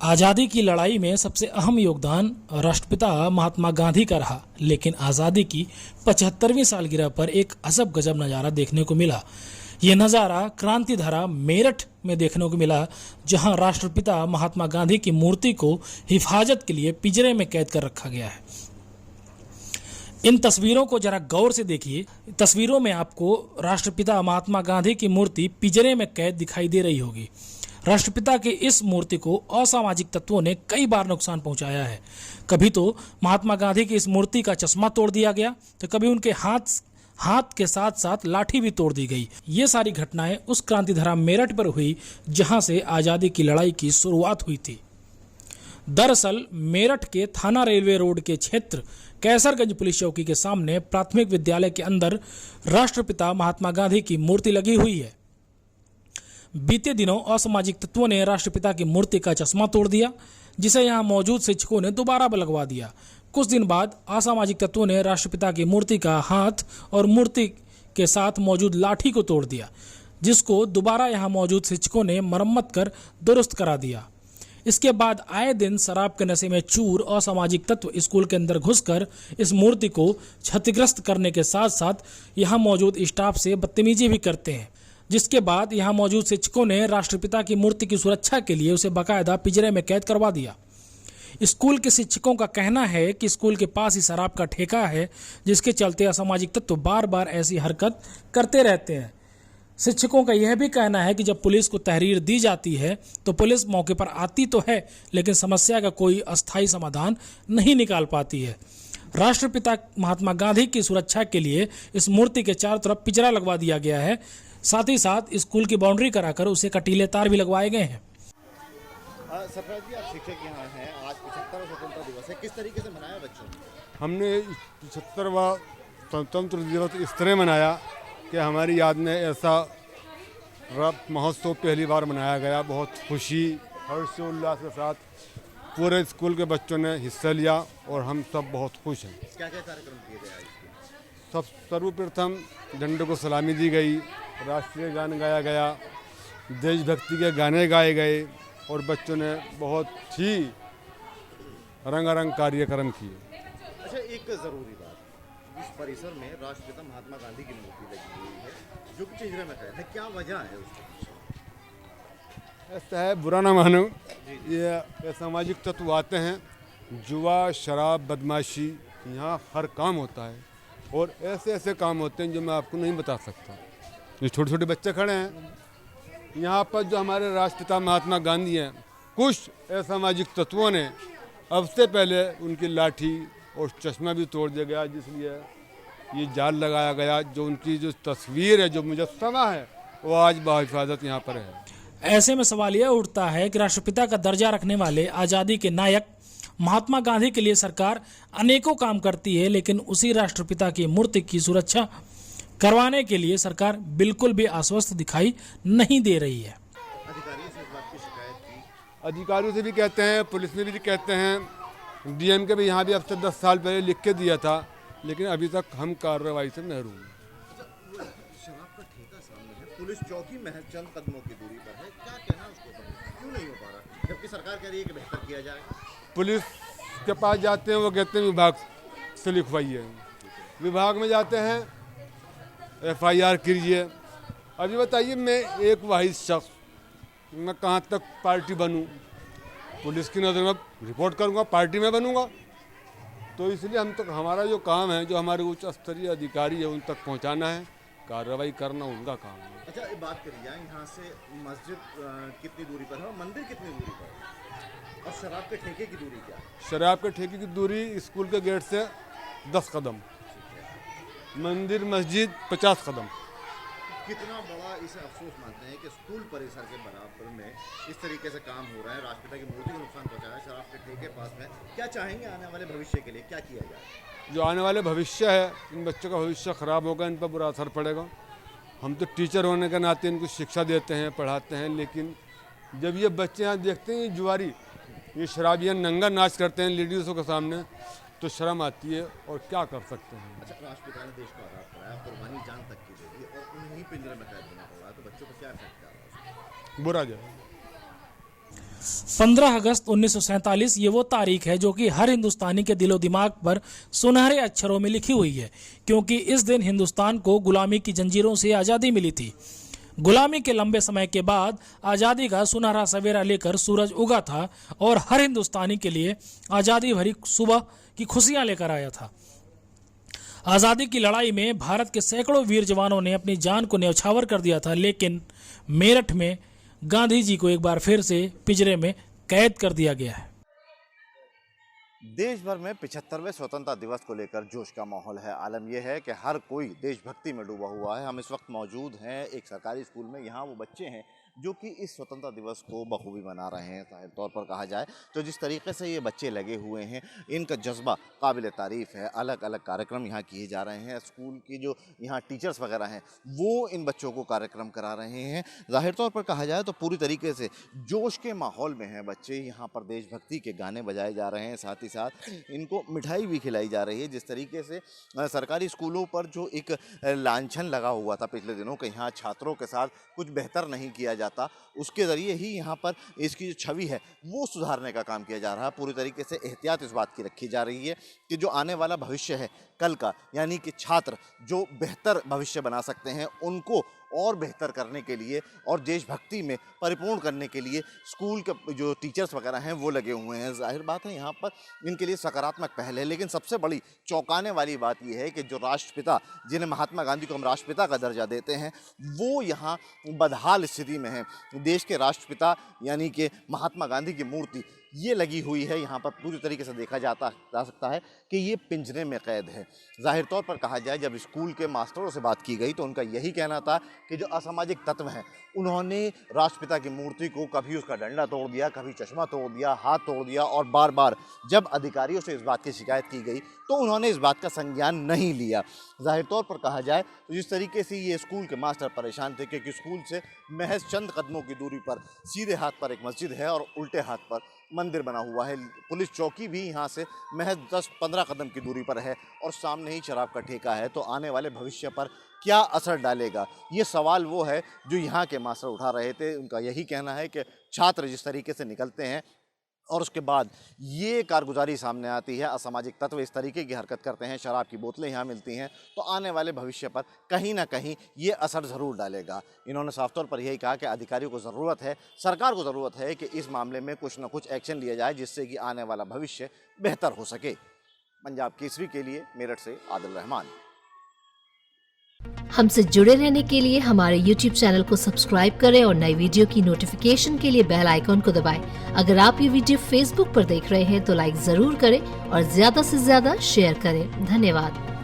आज़ादी की लड़ाई में सबसे अहम योगदान राष्ट्रपिता महात्मा गांधी का रहा, लेकिन आज़ादी की 75वीं सालगिरह पर एक अजब गजब नज़ारा देखने को मिला। ये नज़ारा क्रांतिधारा मेरठ में देखने को मिला, जहां राष्ट्रपिता महात्मा गांधी की मूर्ति को हिफाजत के लिए पिंजरे में कैद कर रखा गया है। इन तस्वीरों को जरा गौर से देखिए। तस्वीरों में आपको राष्ट्रपिता महात्मा गांधी की मूर्ति पिंजरे में कैद दिखाई दे रही होगी। राष्ट्रपिता के इस मूर्ति को असामाजिक तत्वों ने कई बार नुकसान पहुंचाया है। कभी तो महात्मा गांधी की इस मूर्ति का चश्मा तोड़ दिया गया, तो कभी उनके हाथ के साथ साथ लाठी भी तोड़ दी गई। ये सारी घटनाएं उस क्रांतिधारा मेरठ पर हुई, जहां से आज़ादी की लड़ाई की शुरुआत हुई थी। दरअसल मेरठ के थाना रेलवे रोड के क्षेत्र कैसरगंज पुलिस चौकी के सामने प्राथमिक विद्यालय के अंदर राष्ट्रपिता महात्मा गांधी की मूर्ति लगी हुई है। बीते दिनों असामाजिक तत्वों ने राष्ट्रपिता की मूर्ति का चश्मा तोड़ दिया, जिसे यहां मौजूद शिक्षकों ने दोबारा लगवा दिया। कुछ दिन बाद असामाजिक तत्वों ने राष्ट्रपिता की मूर्ति का हाथ और मूर्ति के साथ मौजूद लाठी को तोड़ दिया, जिसको दोबारा यहां मौजूद शिक्षकों ने मरम्मत कर दुरुस्त करा दिया। इसके बाद आए दिन शराब के नशे में चूर असामाजिक तत्व स्कूल के अंदर घुसकर इस मूर्ति को क्षतिग्रस्त करने के साथ साथ यहां मौजूद स्टाफ से बदतमीजी भी करते हैं, जिसके बाद यहां मौजूद शिक्षकों ने राष्ट्रपिता की मूर्ति की सुरक्षा के लिए उसे बाकायदा पिंजरे में कैद करवा दिया। स्कूल के शिक्षकों का कहना है कि स्कूल के पास ही शराब का ठेका है, जिसके चलते असामाजिक तत्व बार बार ऐसी हरकत करते रहते हैं। शिक्षकों का यह भी कहना है कि जब पुलिस को तहरीर दी जाती है तो पुलिस मौके पर आती तो है, लेकिन समस्या का कोई अस्थायी समाधान नहीं निकाल पाती है। राष्ट्रपिता महात्मा गांधी की सुरक्षा के लिए इस मूर्ति के चारों तरफ पिंजरा लगवा दिया गया है। साथ ही साथ स्कूल की बाउंड्री कराकर उसे कटीले तार भी लगवाए गए हैं। सरफराज जी, आप शिक्षक यहाँ हैं, आज 75वां स्वतंत्रता दिवस है, किस तरीके से मनाया बच्चों ने? हमने 75वां स्वतंत्र दिवस इस तरह मनाया कि हमारी याद में ऐसा महोत्सव पहली बार मनाया गया। बहुत खुशी हर्षोल्लास के साथ पूरे स्कूल के बच्चों ने हिस्सा लिया और हम सब बहुत खुश हैं। क्या क्या कार्यक्रम किए गए आज? सब सर्वप्रथम झंडे को सलामी दी गई, राष्ट्रीय गान गाया गया, देशभक्ति के गाने गाए गए और बच्चों ने बहुत ही रंगारंग कार्यक्रम किए। अच्छा, एक ज़रूरी बात, इस परिसर में राष्ट्रपिता महात्मा गांधी की मूर्ति लगी हुई है जो कि पिंजरे में कैद है, क्या वजह है उसकी? ऐसा है, बुरा ना मानो, ये सामाजिक तत्व आते हैं, जुआ शराब बदमाशी, यहाँ हर काम होता है और ऐसे ऐसे काम होते हैं जो मैं आपको नहीं बता सकता। ये छोटे छोटे बच्चे खड़े हैं यहाँ पर, जो हमारे राष्ट्रपिता महात्मा गांधी हैं, कुछ असामाजिक तत्वों ने अब से पहले उनकी लाठी और चश्मा भी तोड़ दिया गया, जिसलिए ये जाल लगाया गया। जो उनकी जो तस्वीर है, जो मुजस्समा है, वो आज बाहिफाजत यहाँ पर है। ऐसे में सवाल यह उठता है कि राष्ट्रपिता का दर्जा रखने वाले आज़ादी के नायक महात्मा गांधी के लिए सरकार अनेकों काम करती है, लेकिन उसी राष्ट्रपिता की मूर्ति की सुरक्षा करवाने के लिए सरकार बिल्कुल भी आश्वस्त दिखाई नहीं दे रही है। अधिकारियों से इस बात की शिकायत की? अधिकारियों से भी कहते हैं, पुलिस में भी कहते हैं, डीएम के भी यहाँ भी अब से 10 साल पहले लिख के दिया था, लेकिन अभी तक हम कार्रवाई से महरूम हैं। शराब का ठेका सामने है, पुलिस चौकी महज चंद कदमों की दूरी पर है, क्या कहना है उसको? क्यों नहीं हो पा रहा, जबकि सरकार कह रही है कि बेहतर किया जाए? पुलिस के पास जाते हैं, वो कहते हैं विभाग से लिखवाइए। विभाग में जाते हैं, FIR कीजिए। अभी बताइए, मैं एक वाहिद शख्स, मैं कहाँ तक पार्टी बनूं? पुलिस की नज़र में रिपोर्ट करूंगा, पार्टी में बनूंगा? तो इसलिए हम तक हमारा जो काम है, जो हमारे उच्च स्तरीय अधिकारी है, उन तक पहुंचाना है, कार्रवाई करना उनका काम है। अच्छा, एक बात करी जाए, यहाँ से मस्जिद कितनी दूरी पर है और मंदिर कितनी दूरी पर है, और शराब के ठेके की दूरी क्या है? शराब के ठेके की दूरी स्कूल के गेट से 10 कदम, मंदिर मस्जिद 50 कदम। कितना बड़ा इसे अफसोस मानते हैं कि स्कूल परिसर के बराबर में इस तरीके से काम हो रहा है, राष्ट्रपिता की मूर्ति को नुकसान पहुंचा है, शराब के ठेके पास में। क्या चाहेंगे आने वाले भविष्य के लिए, क्या किया जाए? जो आने वाले भविष्य है, इन बच्चों का भविष्य ख़राब होगा, इन पर बुरा असर पड़ेगा। हम तो टीचर होने के नाते इनको शिक्षा देते हैं, पढ़ाते हैं, लेकिन जब ये बच्चे यहाँ देखते हैं, ये जुआरी, ये शराबियाँ नंगा नाच करते हैं लेडीज़ों के सामने, तो शर्म आती है, और क्या कर सकते हैं। अच्छा, राष्ट्रपिता ने देश को आज़ाद कराया, कुर्बानी जान तक की दे दी और उन्हीं पिंजरे में कैद होना पड़ा, तो बच्चों को क्या इफेक्ट आ रहा है? बुरा जाए। 15 अगस्त 1947 ये वो तारीख है जो कि हर हिंदुस्तानी के दिलो दिमाग पर सुनहरे अक्षरों में लिखी हुई है, क्योंकि इस दिन हिंदुस्तान को गुलामी की जंजीरों से आज़ादी मिली थी। गुलामी के लंबे समय के बाद आज़ादी का सुनहरा सवेरा लेकर सूरज उगा था और हर हिंदुस्तानी के लिए आज़ादी भरी सुबह की खुशियां लेकर आया था। आज़ादी की लड़ाई में भारत के सैकड़ों वीर जवानों ने अपनी जान को न्यौछावर कर दिया था, लेकिन मेरठ में गांधी जी को एक बार फिर से पिंजरे में कैद कर दिया गया है। देश भर में 75वें स्वतंत्रता दिवस को लेकर जोश का माहौल है। आलम यह है कि हर कोई देशभक्ति में डूबा हुआ है। हम इस वक्त मौजूद हैं एक सरकारी स्कूल में। यहाँ वो बच्चे हैं जो कि इस स्वतंत्रता दिवस को बखूबी मना रहे हैं। जाहिर तौर पर कहा जाए तो जिस तरीके से ये बच्चे लगे हुए हैं, इनका जज्बा काबिल तारीफ़ है। अलग अलग कार्यक्रम यहाँ किए जा रहे हैं। स्कूल की जो यहाँ टीचर्स वगैरह हैं वो इन बच्चों को कार्यक्रम करा रहे हैं। जाहिर तौर पर कहा जाए तो पूरी तरीके से जोश के माहौल में हैं बच्चे। यहाँ पर देशभक्ति के गाने बजाए जा रहे हैं, साथ ही साथ इनको मिठाई भी खिलाई जा रही है। जिस तरीके से सरकारी स्कूलों पर जो एक लांछन लगा हुआ था पिछले दिनों कि यहाँ छात्रों के साथ कुछ बेहतर नहीं किया जाता, उसके ज़रिए ही यहाँ पर इसकी जो छवि है वो सुधारने का काम किया जा रहा है। पूरी तरीके से एहतियात इस बात की रखी जा रही है कि जो आने वाला भविष्य है कल का, यानी कि छात्र जो बेहतर भविष्य बना सकते हैं, उनको और बेहतर करने के लिए और देशभक्ति में परिपूर्ण करने के लिए स्कूल के जो टीचर्स वगैरह हैं वो लगे हुए हैं। जाहिर बात है यहाँ पर इनके लिए सकारात्मक पहल है। लेकिन सबसे बड़ी चौंकाने वाली बात यह है कि जो राष्ट्रपिता, जिन्हें महात्मा गांधी को हम राष्ट्रपिता का दर्जा देते हैं, वो यहाँ बदहाल स्थिति में हैं। देश के राष्ट्रपिता यानी कि महात्मा गांधी की मूर्ति ये लगी हुई है। यहाँ पर पूरी तरीके से देखा जा सकता है कि ये पिंजरे में कैद है। जाहिर तौर पर कहा जाए, जब स्कूल के मास्टरों से बात की गई तो उनका यही कहना था कि जो असामाजिक तत्व हैं उन्होंने राष्ट्रपिता की मूर्ति को कभी उसका डंडा तोड़ दिया, कभी चश्मा तोड़ दिया, हाथ तोड़ दिया, और बार बार जब अधिकारियों से इस बात की शिकायत की गई तो उन्होंने इस बात का संज्ञान नहीं लिया। जाहिर तौर पर कहा जाए तो जिस तरीके से ये स्कूल के मास्टर परेशान थे, क्योंकि स्कूल से महज चंद कदमों की दूरी पर सीधे हाथ पर एक मस्जिद है और उल्टे हाथ पर मंदिर बना हुआ है। पुलिस चौकी भी यहाँ से महज 10-15 कदम की दूरी पर है और सामने ही शराब का ठेका है। तो आने वाले भविष्य पर क्या असर डालेगा, ये सवाल वो है जो यहाँ के मास्टर उठा रहे थे। उनका यही कहना है कि छात्र जिस तरीके से निकलते हैं और उसके बाद ये कारगुजारी सामने आती है, असामाजिक तत्व इस तरीके की हरकत करते हैं, शराब की बोतलें यहाँ मिलती हैं, तो आने वाले भविष्य पर कहीं ना कहीं ये असर ज़रूर डालेगा। इन्होंने साफ तौर पर यही कहा कि अधिकारियों को ज़रूरत है, सरकार को ज़रूरत है कि इस मामले में कुछ ना कुछ एक्शन लिया जाए, जिससे कि आने वाला भविष्य बेहतर हो सके। पंजाब केसरी के लिए मेरठ से आदिल रहमान। हमसे जुड़े रहने के लिए हमारे YouTube चैनल को सब्सक्राइब करें और नई वीडियो की नोटिफिकेशन के लिए बेल आइकॉन को दबाएं। अगर आप ये वीडियो Facebook पर देख रहे हैं तो लाइक जरूर करें और ज्यादा से ज्यादा शेयर करें। धन्यवाद।